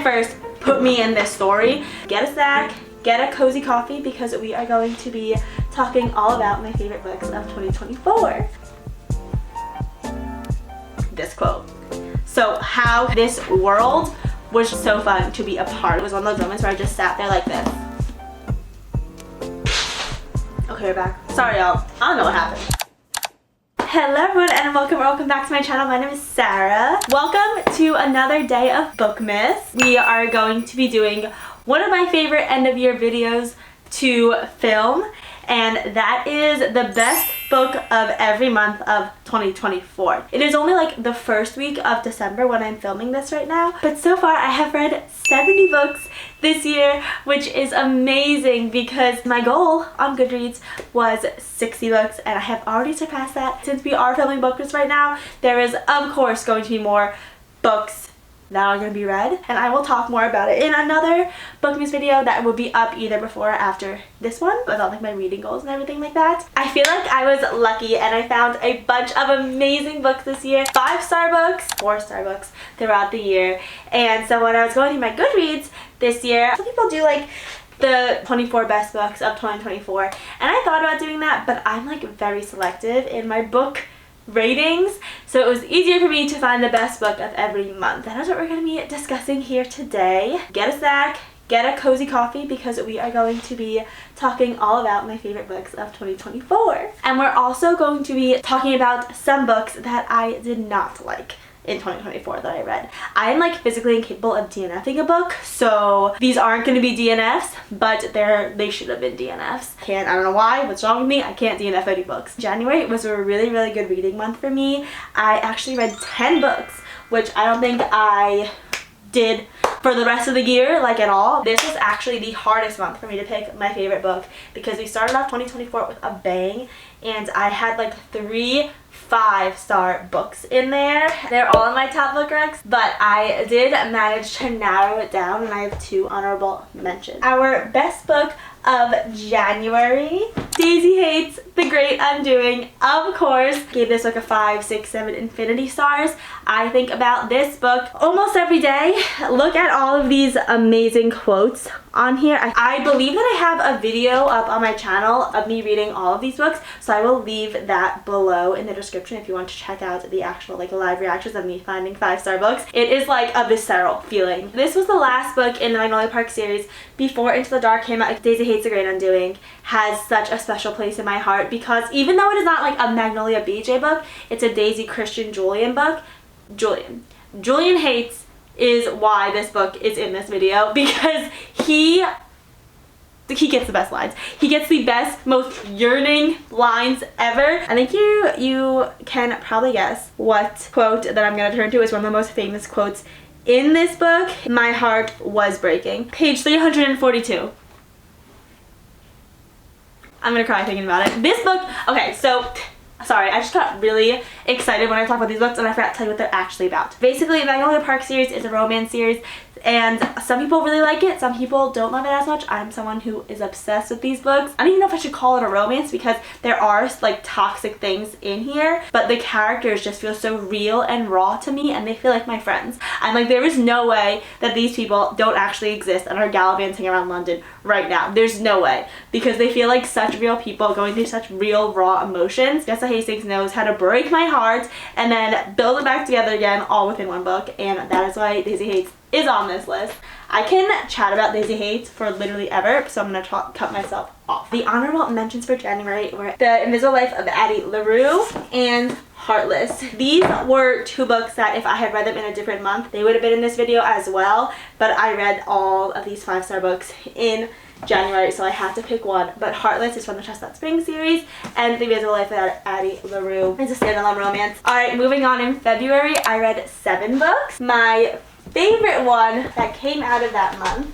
first put me in this story. Get a snack, get a cozy coffee, because we are going to be talking all about my favorite books of 2024. This quote. So how this world was so fun to be a part. It was one of those moments where I just sat there like this. Okay, we're back. Sorry y'all, I don't know what happened. Hello everyone and welcome back to my channel. My name is Sarah. Welcome to another day of Bookmas. We are going to be doing one of my favorite end of year videos to film, and that is the best book of every month of 2024. It is only like the first week of December when I'm filming this right now, but so far I have read 70 books this year, which is amazing because my goal on Goodreads was 60 books and I have already surpassed that. Since we are filming Bookmas right now, there is of course going to be more books that are going to be read, and I will talk more about it in another Bookmas video that will be up either before or after this one about like my reading goals and everything like that. I feel like I was lucky and I found a bunch of amazing books this year. 5-star books, 4-star books throughout the year. And so when I was going through my Goodreads this year, some people do like the 24 best books of 2024, and I thought about doing that, but I'm like very selective in my book ratings, so it was easier for me to find the best book of every month. That is what we're going to be discussing here today. Get a snack, get a cozy coffee, because we are going to be talking all about my favorite books of 2024. And we're also going to be talking about some books that I did not like in 2024 that I read. I'm like physically incapable of DNFing a book, so these aren't going to be DNFs, but they should have been DNFs. I don't know why, what's wrong with me, I can't DNF any books. January was a really good reading month for me. I actually read 10 books, which I don't think I did for the rest of the year, like at all. This was actually the hardest month for me to pick my favorite book because we started off 2024 with a bang, and I had like 3 5-star books in there. They're all in my top book recs, but I did manage to narrow it down, and I have 2 honorable mentions. Our best book of January, Daisy Hates The Great Undoing, of course. Gave this book a 5, 6, 7 infinity stars. I think about this book almost every day. Look at all of these amazing quotes on here. I believe that I have a video up on my channel of me reading all of these books, so I will leave that below in the description if you want to check out the actual like live reactions of me finding 5-star books. It is like a visceral feeling. This was the last book in the Magnolia Park series before Into the Dark came out. Daisy Hates The Great Undoing has such a special place in my heart because even though it is not like a Magnolia BJ book, it's a Daisy Christian Julian book. Julian Hates is why this book is in this video, because he gets the best lines. He gets the best, most yearning lines ever. I think you can probably guess what quote that I'm going to turn to is one of the most famous quotes in this book. My heart was breaking. Page 342. I'm going to cry thinking about it. This book, okay, so sorry, I just got really excited when I talk about these books and I forgot to tell you what they're actually about. Basically, the Magnolia Park series is a romance series, and some people really like it, some people don't love it as much. I'm someone who is obsessed with these books. I don't even know if I should call it a romance because there are like toxic things in here, but the characters just feel so real and raw to me, and they feel like my friends. I'm like, there is no way that these people don't actually exist and are gallivanting around London right now. There's no way, because they feel like such real people going through such real raw emotions. Jessa Hastings knows how to break my heart and then build it back together again, all within one book, and that is why Daisy Hates is on this list. I can chat about Daisy Hates for literally ever, so I'm going to cut myself off. The honorable mentions for January were The Invisible Life of Addie LaRue and Heartless. These were 2 books that if I had read them in a different month, they would have been in this video as well, but I read all of these 5-star books in January, so I had to pick one. But Heartless is from the Chestnut Springs series, and The Invisible Life of Addie LaRue is a standalone romance. Alright, moving on. In February, I read 7 books. My favorite one that came out of that month,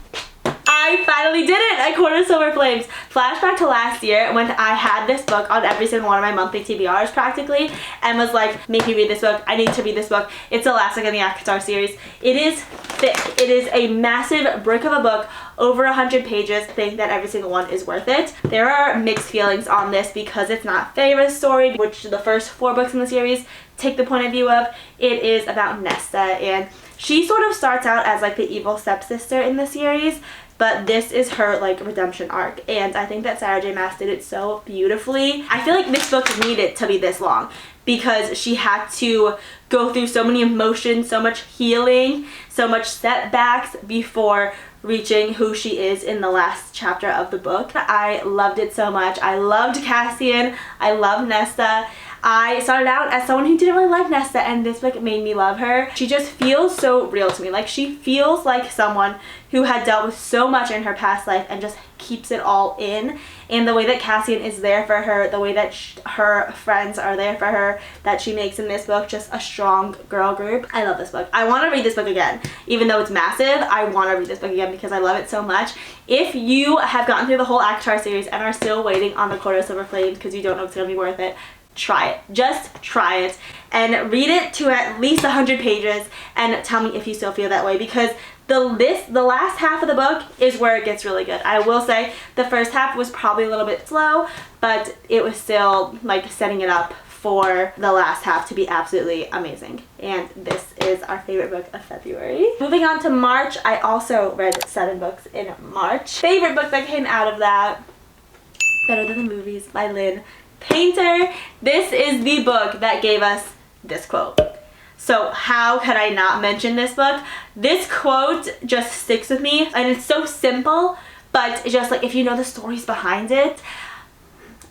I finally did it! I Quarter Silver Flames. Flashback to last year when I had this book on every single one of my monthly TBRs practically, and was like, make me read this book, I need to read this book. It's the last book in the ACOTAR series. It is thick. It is a massive brick of a book, over 100 pages. I think that every single one is worth it. There are mixed feelings on this because it's not Feyre's story, which the first 4 books in the series take the point of view of. It is about Nesta, and She sort of starts out as like the evil stepsister in the series, but this is her like redemption arc, and I think that Sarah J Maas did it so beautifully. I feel like this book needed to be this long because she had to go through so many emotions, so much healing, so much setbacks before reaching who she is in the last chapter of the book. I loved it so much. I loved Cassian. I loved Nesta. I started out as someone who didn't really like Nesta, and this book made me love her. She just feels so real to me. Like, she feels like someone who had dealt with so much in her past life and just keeps it all in. And the way that Cassian is there for her, the way that her friends are there for her, that she makes in this book just a strong girl group. I love this book. I want to read this book again. Even though it's massive, I want to read this book again because I love it so much. If you have gotten through the whole ACOTAR series and are still waiting on the Quarter Silver Flames because you don't know if it's going to be worth it, try it. Just try it and read it to at least 100 pages and tell me if you still feel that way, because the last half of the book is where it gets really good. I will say the first half was probably a little bit slow, but it was still like setting it up for the last half to be absolutely amazing. And this is our favorite book of February. Moving on to March, I also read 7 books in March. Favorite book that came out of that, Better Than the Movies by Lynn Painter. This is the book that gave us this quote. So how could I not mention this book? This quote just sticks with me, and it's so simple, but it's just like, if you know the stories behind it,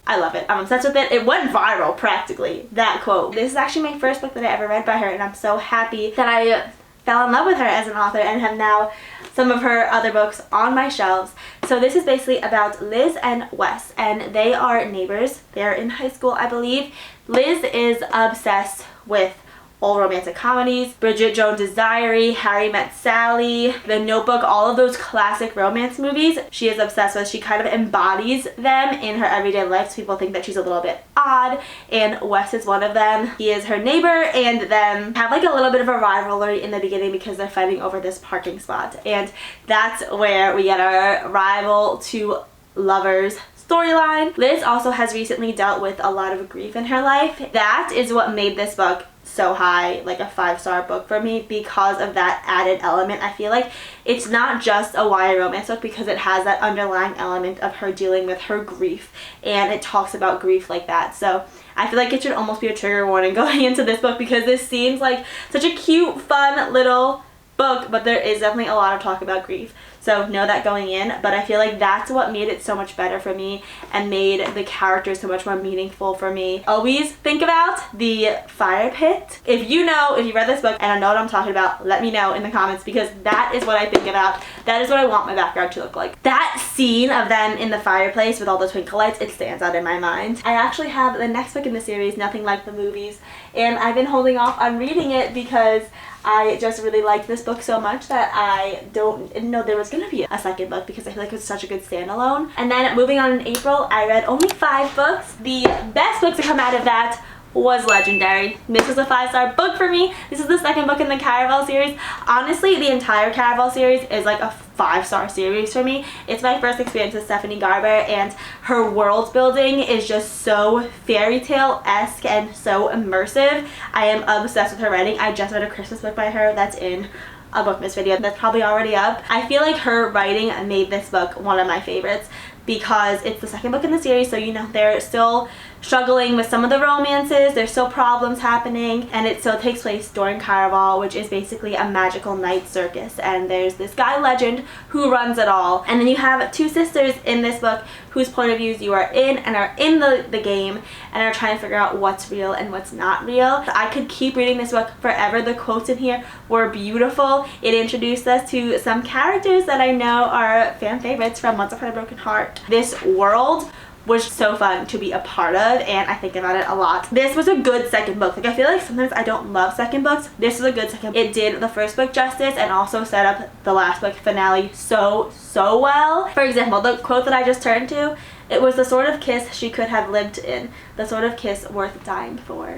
I love it. I'm obsessed with it. It went viral practically, that quote. This is actually my first book that I ever read by her, and I'm so happy that I fell in love with her as an author and have now some of her other books on my shelves. So this is basically about Liz and Wes, and they are neighbors. They're in high school, I believe. Liz is obsessed with all romantic comedies, Bridget Jones's Diary, Harry Met Sally, The Notebook, all of those classic romance movies she is obsessed with. She kind of embodies them in her everyday life, so people think that she's a little bit odd, and Wes is one of them. He is her neighbor, and them have like a little bit of a rivalry in the beginning because they're fighting over this parking spot, and that's where we get our rival to lovers storyline. Liz also has recently dealt with a lot of grief in her life. That is what made this book so high, like a 5-star book for me, because of that added element. I feel like it's not just a YA romance book because it has that underlying element of her dealing with her grief, and it talks about grief like that. So I feel like it should almost be a trigger warning going into this book, because this seems like such a cute, fun little book, but there is definitely a lot of talk about grief. So know that going in, but I feel like that's what made it so much better for me and made the characters so much more meaningful for me. Always think about the fire pit. If you read this book and I know what I'm talking about, let me know in the comments, because that is what I think about. That is what I want my background to look like. That scene of them in the fireplace with all the twinkle lights, it stands out in my mind. I actually have the next book in the series, Nothing Like the Movies, and I've been holding off on reading it because I just really liked this book so much that I didn't know there was going to be a second book, because I feel like it was such a good standalone. And then moving on in April, I read only 5 books. The best book to come out of that was Legendary. This was a 5-star book for me. This is the second book in the Caraval series. Honestly, the entire Caraval series is like a 5-star series for me. It's my first experience with Stephanie Garber, and her world building is just so fairy tale-esque and so immersive. I am obsessed with her writing. I just read a Christmas book by her that's in a BOOKMAS video that's probably already up. I feel like her writing made this book one of my favorites because it's the second book in the series, so they're still struggling with some of the romances, there's still problems happening, and it still takes place during Caraval, which is basically a magical night circus, and there's this guy Legend who runs it all. And then you have 2 sisters in this book whose point of views you are in and are in the game and are trying to figure out what's real and what's not real. I could keep reading this book forever. The quotes in here were beautiful. It introduced us to some characters that I know are fan favorites from Once Upon a Broken Heart. This world was so fun to be a part of, and I think about it a lot. This was a good second book. Like, I feel like sometimes I don't love second books. This is a good second book. It did the first book justice and also set up the last book finale so well. For example, the quote that I just turned to, it was the sort of kiss she could have lived in, the sort of kiss worth dying for.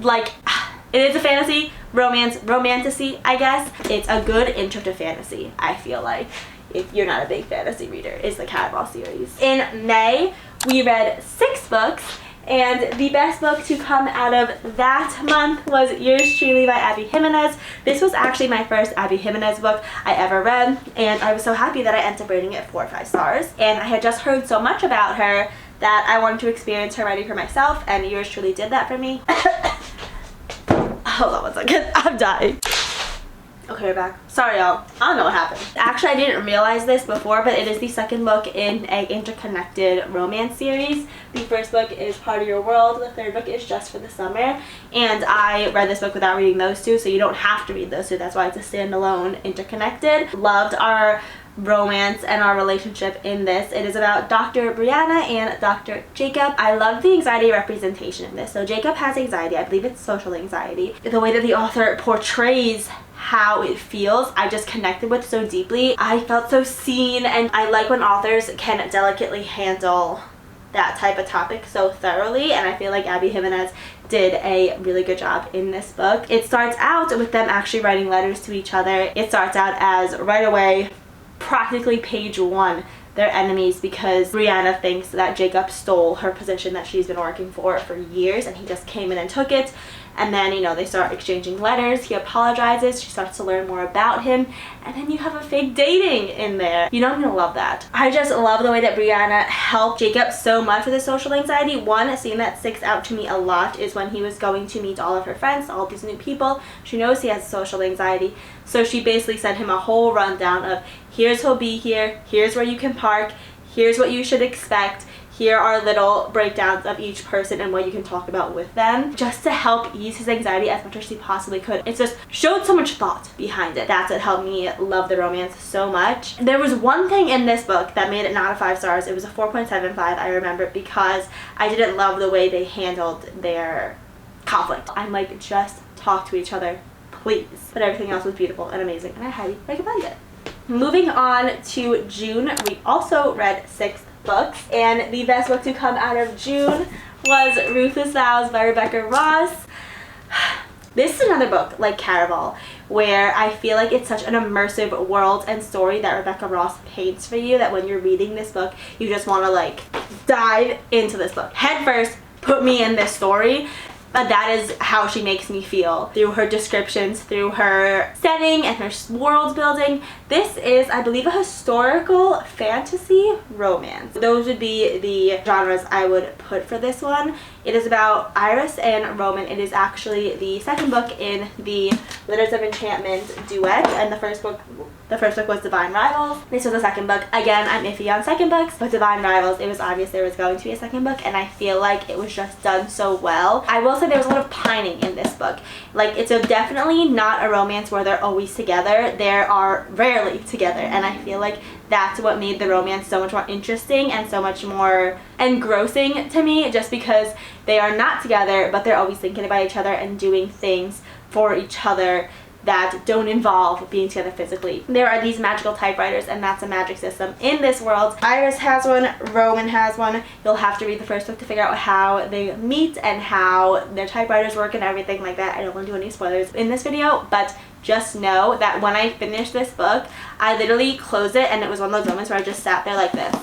Like, it is a fantasy, romantasy, I guess. It's a good intro to fantasy, I feel like, if you're not a big fantasy reader, is the Caraval series. In May, we read 6 books, And the best book to come out of that month was Yours Truly by Abby Jimenez. This was actually my first Abby Jimenez book I ever read, and I was so happy that I ended up rating it 4 or 5 stars. And I had just heard so much about her that I wanted to experience her writing for myself, and Yours Truly did that for me. Hold on one second, I'm dying. Okay, we're back. Sorry, y'all. I don't know what happened. Actually, I didn't realize this before, but it is the second book in a interconnected romance series. The first book is Part of Your World. The third book is Just for the Summer. And I read this book without reading those two, so you don't have to read those two. That's why it's a standalone, interconnected. Loved our romance and our relationship in this. It is about Dr. Brianna and Dr. Jacob. I love the anxiety representation in this. So Jacob has anxiety. I believe it's social anxiety. The way that the author portrays how it feels, I just connected with so deeply. I felt so seen, and I like when authors can delicately handle that type of topic so thoroughly, and I feel like Abby Jimenez did a really good job in this book. It starts out with them actually writing letters to each other. It starts out as right away, practically page 1, they're enemies because Brianna thinks that Jacob stole her position that she's been working for years, and he just came in and took it. And then, you know, they start exchanging letters. He apologizes. She starts to learn more about him. And then you have a fake dating in there. You know, I'm gonna love that. I just love the way that Brianna helped Jacob so much with his social anxiety. One scene that sticks out to me a lot is when he was going to meet all of her friends, all these new people. She knows he has social anxiety. So she basically sent him a whole rundown of, here's who'll be here, here's where you can park, here's what you should expect. Here are little breakdowns of each person and what you can talk about with them, just to help ease his anxiety as much as she possibly could. It just showed so much thought behind it. That's what helped me love the romance so much. There was one thing in this book that made it not a 5 stars. It was a 4.75, I remember, because I didn't love the way they handled their conflict. I'm like, just talk to each other, please. But everything else was beautiful and amazing, and I highly recommend it. Moving on to June, we also read 6 books, and the best book to come out of June was Ruthless Vows by Rebecca Ross. This is another book like Caraval, where I feel like it's such an immersive world and story that Rebecca Ross paints for you that when you're reading this book, you just want to like dive into this book. Head first, put me in this story. But that is how she makes me feel, through her descriptions, through her setting and her world building. This is, I believe, a historical fantasy romance. Those would be the genres I would put for this one. It is about Iris and Roman. It is actually the second book in the Letters of Enchantment duet, and the first book was Divine Rivals. This was the second book. Again, I'm iffy on second books, but Divine Rivals, it was obvious there was going to be a second book, and I feel like it was just done so well. I will say there was a lot of pining in this book. Like, it's definitely not a romance where they're always together. They are rarely together, and I feel like that's what made the romance so much more interesting and so much more engrossing to me, just because they are not together, but they're always thinking about each other and doing things for each other that don't involve being together physically. There are these magical typewriters, and that's a magic system in this world. Iris has one, Roman has one. You'll have to read the first book to figure out how they meet and how their typewriters work and everything like that. I don't want to do any spoilers in this video, but just know that when I finished this book, I literally closed it, and it was one of those moments where I just sat there like this,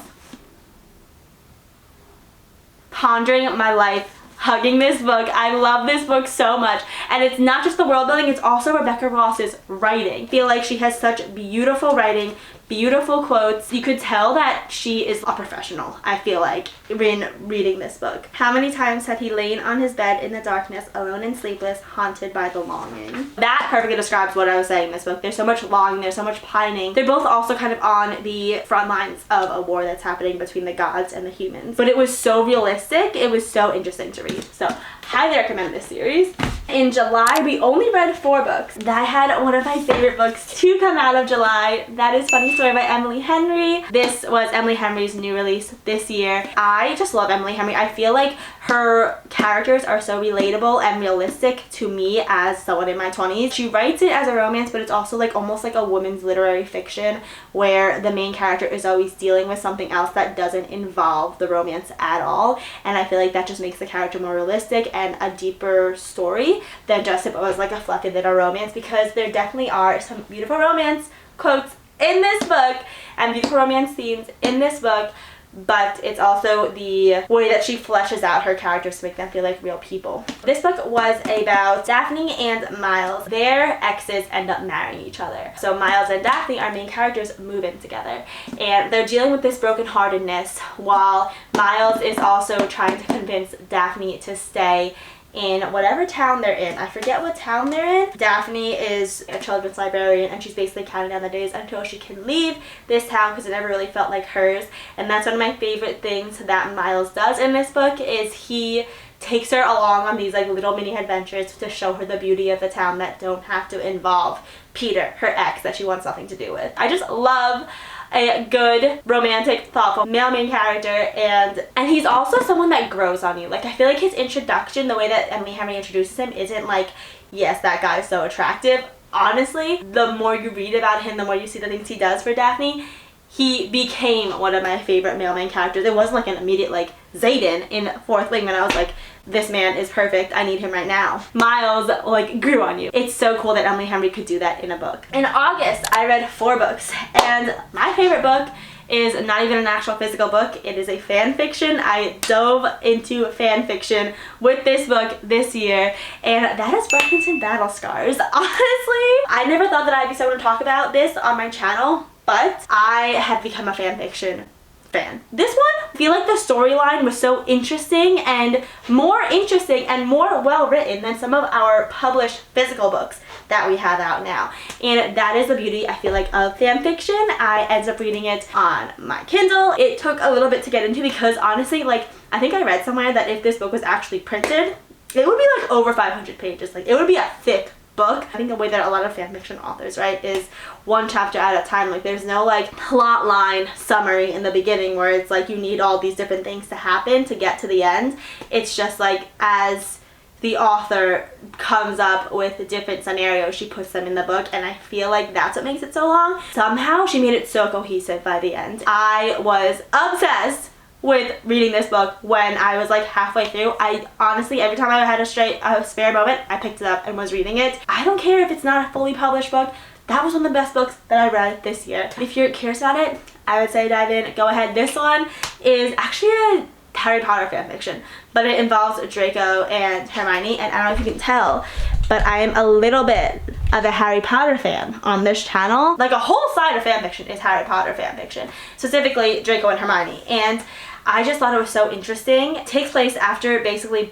pondering my life, hugging this book. I love this book so much, and it's not just the world building, it's also Rebecca Ross's writing. I feel like she has such beautiful writing, beautiful quotes. You could tell that she is a professional, I feel like, in reading this book. How many times had he lain on his bed in the darkness, alone and sleepless, haunted by the longing? That perfectly describes what I was saying in this book. There's so much longing, there's so much pining. They're both also kind of on the front lines of a war that's happening between the gods and the humans. But it was so realistic, it was so interesting to read. So, highly recommend this series. In July, we only read 4 books. I had one of my favorite books to come out of July. That is Funny Story by Emily Henry. This was Emily Henry's new release this year. I just love Emily Henry. I feel like her characters are so relatable and realistic to me as someone in my 20s. She writes it as a romance, but it's also like almost like a woman's literary fiction where the main character is always dealing with something else that doesn't involve the romance at all. And I feel like that just makes the character more realistic and a deeper story than just if it was like a fluffy little romance, because there definitely are some beautiful romance quotes in this book and beautiful romance scenes in this book, but it's also the way that she fleshes out her characters to make them feel like real people. This book was about Daphne and Miles. Their exes end up marrying each other. So Miles and Daphne, our main characters, move in together. And they're dealing with this brokenheartedness while Miles is also trying to convince Daphne to stay in whatever town they're in. I forget what town they're in. Daphne is a children's librarian and she's basically counting down the days until she can leave this town because it never really felt like hers. And that's one of my favorite things that Miles does in this book, is he takes her along on these like little mini adventures to show her the beauty of the town that don't have to involve Peter, her ex that she wants nothing to do with. I just love a good, romantic, thoughtful male main character, and he's also someone that grows on you. Like, I feel like his introduction, the way that Emily Henry introduces him, isn't like, yes, that guy's so attractive. Honestly, the more you read about him, the more you see the things he does for Daphne, he became one of my favorite male main characters. It wasn't like an immediate like Xaden in Fourth Wing when I was like, this man is perfect, I need him right now. Miles like grew on you. It's so cool that Emily Henry could do that in a book. In August, I read 4 books, and my favorite book is not even an actual physical book. It is a fan fiction. I dove into fan fiction with this book this year, and that is Breckinson Battle Scars. Honestly, I never thought that I'd be someone to talk about this on my channel, but I have become a fan fiction fan. This one, I feel like the storyline was so interesting and more well written than some of our published physical books that we have out now. And that is the beauty, I feel like, of fan fiction. I ended up reading it on my Kindle. It took a little bit to get into because honestly, like, I think I read somewhere that if this book was actually printed, it would be like over 500 pages. Like, it would be a thick book. I think the way that a lot of fanfiction authors write is one chapter at a time. Like, there's no like plot line summary in the beginning where it's like you need all these different things to happen to get to the end. It's just like as the author comes up with different scenarios, she puts them in the book, and I feel like that's what makes it so long. Somehow she made it so cohesive by the end. I was obsessed with reading this book when I was like halfway through. I honestly, every time I had a spare moment, I picked it up and was reading it. I don't care if it's not a fully published book. That was one of the best books that I read this year. If you're curious about it, I would say dive in, go ahead. This one is actually a Harry Potter fanfiction, but it involves Draco and Hermione, and I don't know if you can tell, but I am a little bit of a Harry Potter fan on this channel. Like, a whole side of fanfiction is Harry Potter fanfiction, specifically Draco and Hermione, and I just thought it was so interesting. It takes place after basically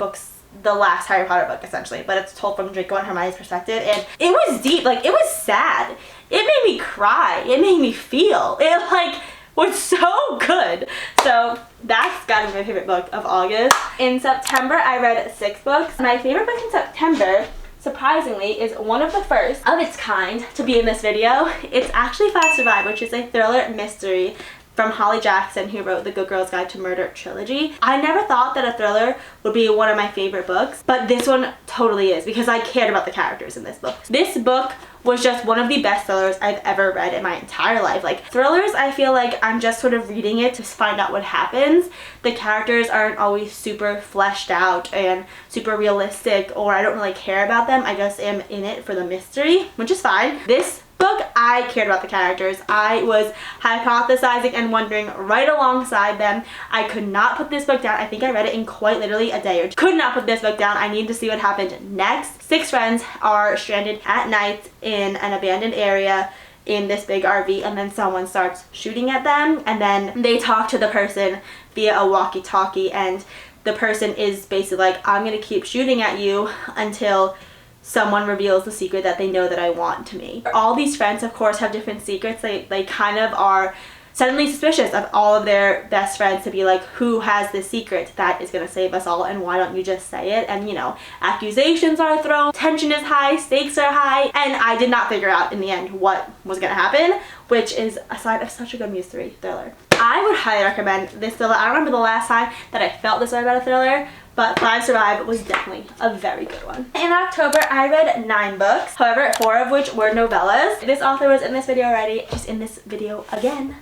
the last Harry Potter book, essentially, but it's told from Draco and Hermione's perspective, and it was deep. Like, it was sad. It made me cry. It made me feel. It like was so good. So that's gotta be my favorite book of August. In September, I read 6 books. My favorite book in September, surprisingly, is one of the first of its kind to be in this video. It's actually Five Survive, which is a thriller mystery from Holly Jackson, who wrote the Good Girl's Guide to Murder trilogy. I never thought that a thriller would be one of my favorite books, but this one totally is, because I cared about the characters in this book. This book was just one of the best thrillers I've ever read in my entire life. Like, thrillers, I feel like I'm just sort of reading it to find out what happens. The characters aren't always super fleshed out and super realistic, or I don't really care about them. I just am in it for the mystery, which is fine. This book, I cared about the characters. I was hypothesizing and wondering right alongside them. I could not put this book down. I think I read it in quite literally a day or two. Could not put this book down. I need to see what happened next. 6 friends are stranded at night in an abandoned area in this big RV, and then someone starts shooting at them, and then they talk to the person via a walkie-talkie, and the person is basically like, I'm gonna keep shooting at you until someone reveals the secret that they know that I want to me. All these friends, of course, have different secrets. They kind of are suddenly suspicious of all of their best friends, to be like, who has the secret that is going to save us all, and why don't you just say it? And, you know, accusations are thrown, tension is high, stakes are high, and I did not figure out in the end what was going to happen, which is a sign of such a good mystery thriller. I would highly recommend this thriller. I don't remember the last time that I felt this way about a thriller, but Five Survive was definitely a very good one. In October, I read 9 books, however, 4 of which were novellas. This author was in this video already, she's in this video again.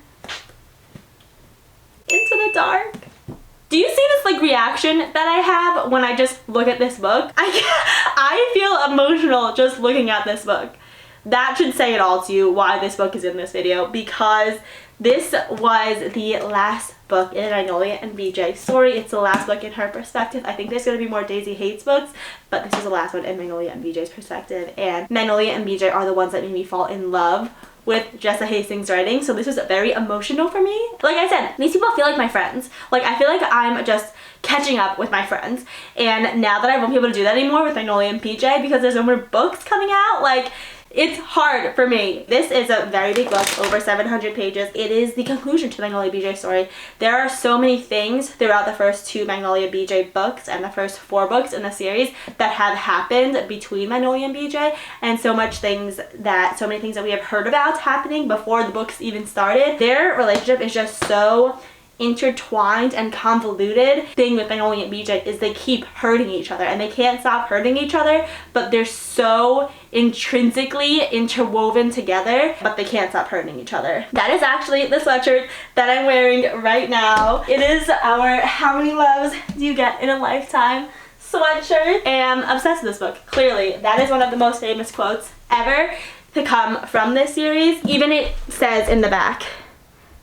Into the Dark. Do you see this like reaction that I have when I just look at this book? I feel emotional just looking at this book. that should say it all to you why this book is in this video, because this was the last book in Magnolia and BJ's story. It's the last book in her perspective. I think there's going to be more Daisy Hates books, but this is the last one in Magnolia and BJ's perspective. And Magnolia and BJ are the ones that made me fall in love with Jessa Hastings' writing, so this was very emotional for me. Like I said, these people feel like my friends. Like, I feel like I'm just catching up with my friends, and now that I won't be able to do that anymore with Magnolia and BJ because there's no more books coming out, like, it's hard for me. This is a very big book, over 700 pages. It is the conclusion to the Magnolia BJ story. There are so many things throughout the first 2 Magnolia BJ books and the first 4 books in the series that have happened between Magnolia and BJ, and so many things that we have heard about happening before the books even started. Their relationship is just so intertwined and convoluted. Thing with Magnolia and BJ is they keep hurting each other, and they can't stop hurting each other, but they're so intrinsically interwoven together, but they can't stop hurting each other. That is actually the sweatshirt that I'm wearing right now. It is our How Many Loves Do You Get in a Lifetime sweatshirt, and I'm obsessed with this book. Clearly, that is one of the most famous quotes ever to come from this series. Even it says in the back,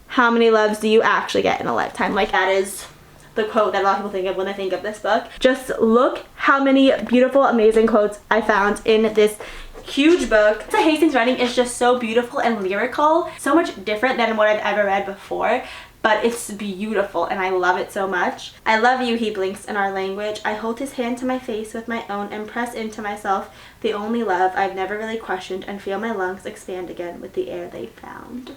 how many loves do you actually get in a lifetime? Like, that is the quote that a lot of people think of when they think of this book. Just look how many beautiful, amazing quotes I found in this huge book. Jessa Hastings' writing is just so beautiful and lyrical, so much different than what I've ever read before, but it's beautiful and I love it so much. I love you, he blinks in our language. I hold his hand to my face with my own and press into myself the only love I've never really questioned, and feel my lungs expand again with the air they found.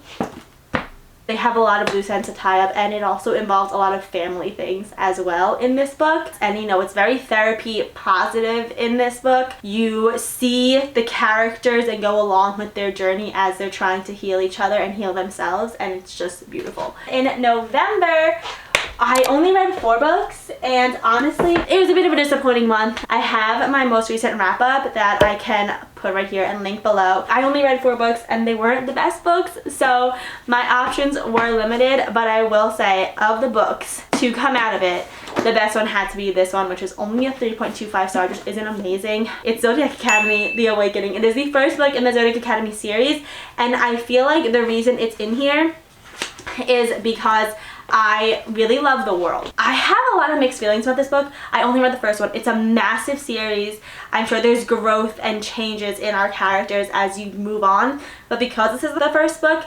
They have a lot of loose ends to tie up, and it also involves a lot of family things as well in this book. And you know, it's very therapy positive in this book. You see the characters and go along with their journey as they're trying to heal each other and heal themselves, and it's just beautiful. In November, I only read 4 books, and honestly, it was a bit of a disappointing month. I have my most recent wrap-up that I can put right here and link below. I only read 4 books, and they weren't the best books, so my options were limited, but I will say, of the books to come out of it, the best one had to be this one, which is only a 3.25 star, which isn't amazing. It's Zodiac Academy, The Awakening. It is the first book in the Zodiac Academy series, and I feel like the reason it's in here is because I really love the world. I have a lot of mixed feelings about this book. I only read the first one. It's a massive series. I'm sure there's growth and changes in our characters as you move on, but because this is the first book,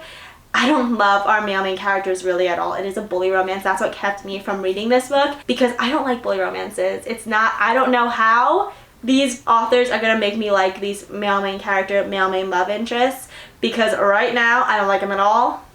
I don't love our male main characters really at all. It is a bully romance. That's what kept me from reading this book, because I don't like bully romances. It's not, I don't know how these authors are gonna make me like these male main character, male main love interests, because right now I don't like them at all.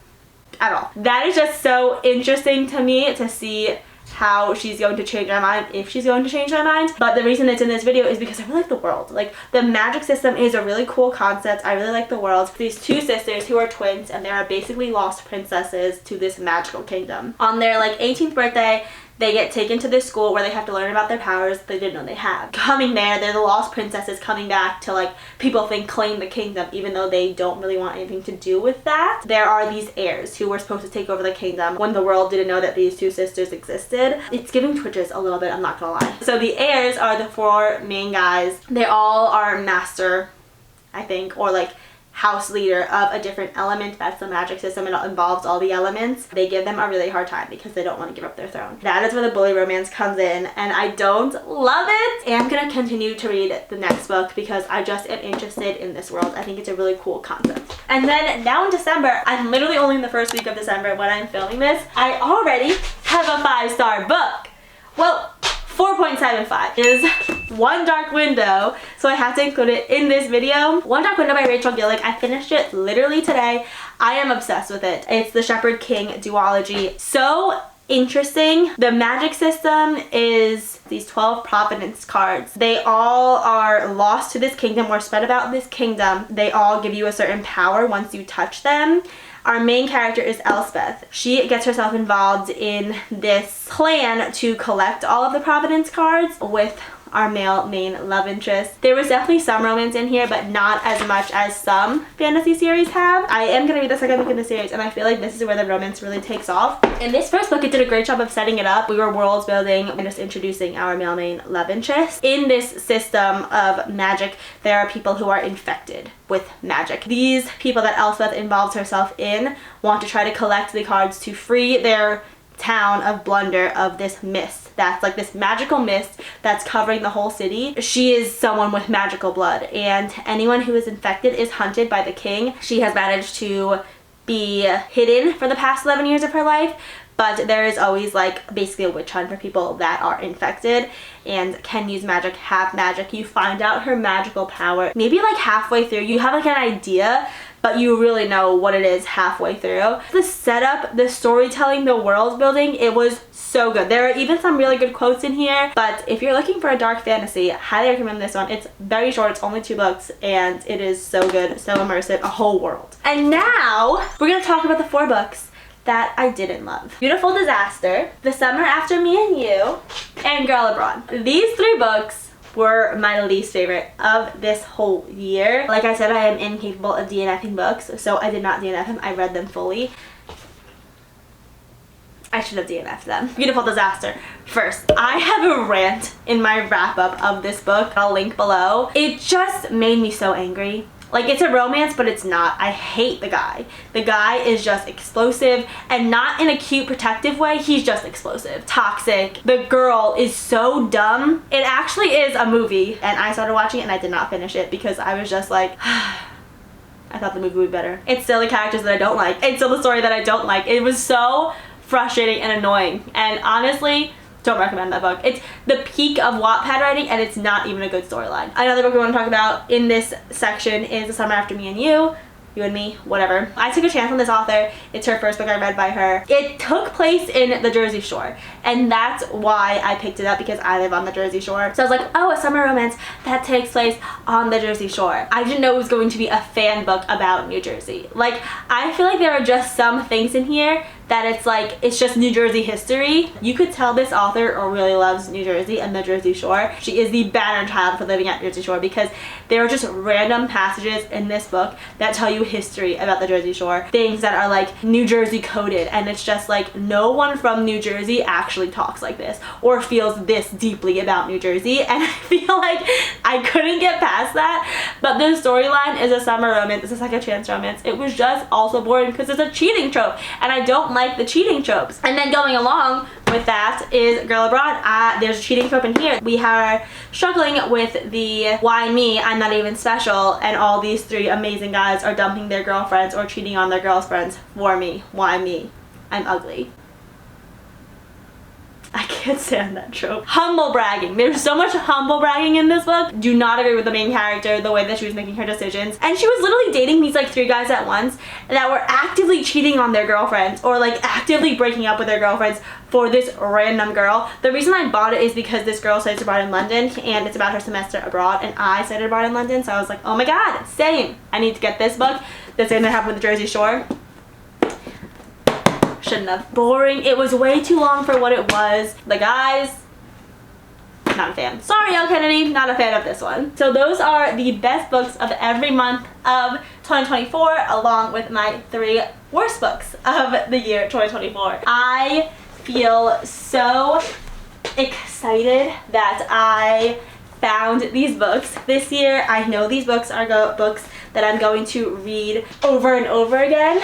That is just so interesting to me to see how she's going to change my mind, if she's going to change my mind. But the reason it's in this video is because I really like the world. Like, the magic system is a really cool concept. I really like the world. These 2 sisters who are twins, and they are basically lost princesses to this magical kingdom. On their like 18th birthday, they get taken to this school where they have to learn about their powers they didn't know they have. Coming there, they're the lost princesses coming back to, like, people think claim the kingdom, even though they don't really want anything to do with that. There are these heirs who were supposed to take over the kingdom when the world didn't know that these 2 sisters existed. It's giving Twitches a little bit, I'm not gonna lie. So the heirs are the 4 main guys. They all are master, I think, or like house leader of a different element. That's the magic system. It involves all the elements. They give them a really hard time because they don't want to give up their throne. That is where the bully romance comes in, and I don't love it. And I'm gonna continue to read the next book because I just am interested in this world. I think it's a really cool concept. And then now in December, I'm literally only in the first week of December when I'm filming this, I already have a 5-star book. Well, 4.75 is One Dark Window, so I have to include it in this video. One Dark Window by Rachel Gillick. I finished it literally today. I am obsessed with it. It's the Shepherd King duology. So interesting. The magic system is these 12 providence cards. They all are lost to this kingdom or spread about this kingdom. They all give you a certain power once you touch them. Our main character is Elspeth. She gets herself involved in this plan to collect all of the Providence cards with our male main love interest. There was definitely some romance in here, but not as much as some fantasy series have. I am gonna read the second book in the series, and I feel like this is where the romance really takes off. In this first book, it did a great job of setting it up. We were world building and just introducing our male main love interest. In this system of magic, there are people who are infected with magic. These people that Elspeth involves herself in want to try to collect the cards to free their town of Blunder of this mist that's like this magical mist that's covering the whole city. She is someone with magical blood, and anyone who is infected is hunted by the king. She has managed to be hidden for the past 11 years of her life, but there is always like basically a witch hunt for people that are infected and can use magic, have magic. You find out her magical power maybe like halfway through. You have like an idea, but you really know what it is halfway through. The setup, the storytelling, the world building, it was so good. There are even some really good quotes in here, but if you're looking for a dark fantasy, I highly recommend this one. It's very short, it's only 2 books, and it is so good, so immersive, a whole world. And now we're gonna talk about the 4 books that I didn't love. Beautiful Disaster, The Summer After Me and You, and Girl Abroad. These 3 books were my least favorite of this whole year. Like I said, I am incapable of DNFing books, so I did not DNF them. I read them fully. I should have DNF'd them. Beautiful Disaster. First, I have a rant in my wrap-up of this book. I'll link below. It just made me so angry. Like, it's a romance, but it's not. I hate the guy. The guy is just explosive, and not in a cute, protective way. He's just explosive. Toxic. The girl is so dumb. It actually is a movie, and I started watching it, and I did not finish it because I was just like, I thought the movie would be better. It's still the characters that I don't like. It's still the story that I don't like. It was so frustrating and annoying, and honestly, don't recommend that book. It's the peak of Wattpad writing, and it's not even a good storyline. Another book we want to talk about in this section is The Summer After Me and You and Me, whatever. I took a chance on this author. It's her first book I read by her. It took place in the Jersey Shore, and that's why I picked it up, because I live on the Jersey Shore. So I was like, oh, a summer romance that takes place on the Jersey Shore. I didn't know it was going to be a fan book about New Jersey. Like, I feel like there are just some things in here that it's like, it's just New Jersey history. You could tell this author really loves New Jersey and the Jersey Shore. She is the banner child for living at Jersey Shore, because there are just random passages in this book that tell you history about the Jersey Shore. Things that are like New Jersey coded, and it's just like, no one from New Jersey actually talks like this or feels this deeply about New Jersey, and I feel like I couldn't get past that. But the storyline is a summer romance, it's a second chance romance. It was just also boring because it's a cheating trope, and I don't like the cheating tropes. And then going along with that is Girl Abroad. There's a cheating trope in here. We are struggling with the why me, I'm not even special, and all these 3 amazing guys are dumping their girlfriends or cheating on their girlfriends for me. Why me? I'm ugly. I can't stand that trope. Humble bragging. There's so much humble bragging in this book. Do not agree with the main character, the way that she was making her decisions. And she was literally dating these like 3 guys at once that were actively cheating on their girlfriends or like actively breaking up with their girlfriends for this random girl. The reason I bought it is because this girl studies abroad in London, and it's about her semester abroad, and I studied abroad in London, so I was like, oh my god, same. I need to get this book. The same that happened with the Jersey Shore. Shouldn't have. Boring. It was way too long for what it was. The guys, not a fan. Sorry, Elle Kennedy, not a fan of this one. So those are the best books of every month of 2024, along with my 3 worst books of the year 2024. I feel so excited that I found these books this year. I know these books are books that I'm going to read over and over again.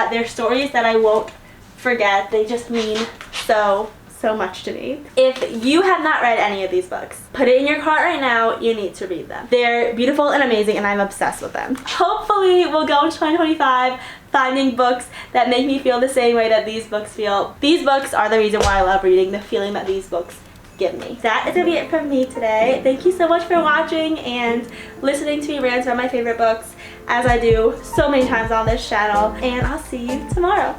They're stories that I won't forget. They just mean so much to me. If you have not read any of these books, put it in your cart right now. You need to read them. They're beautiful and amazing, and I'm obsessed with them. Hopefully we'll go into 2025 finding books that make me feel the same way that these books feel. These books are the reason why I love reading, the feeling that these books give me. That is gonna be it from me today. Thank you so much for watching and listening to me rant about my favorite books, as I do so many times on this channel, and I'll see you tomorrow.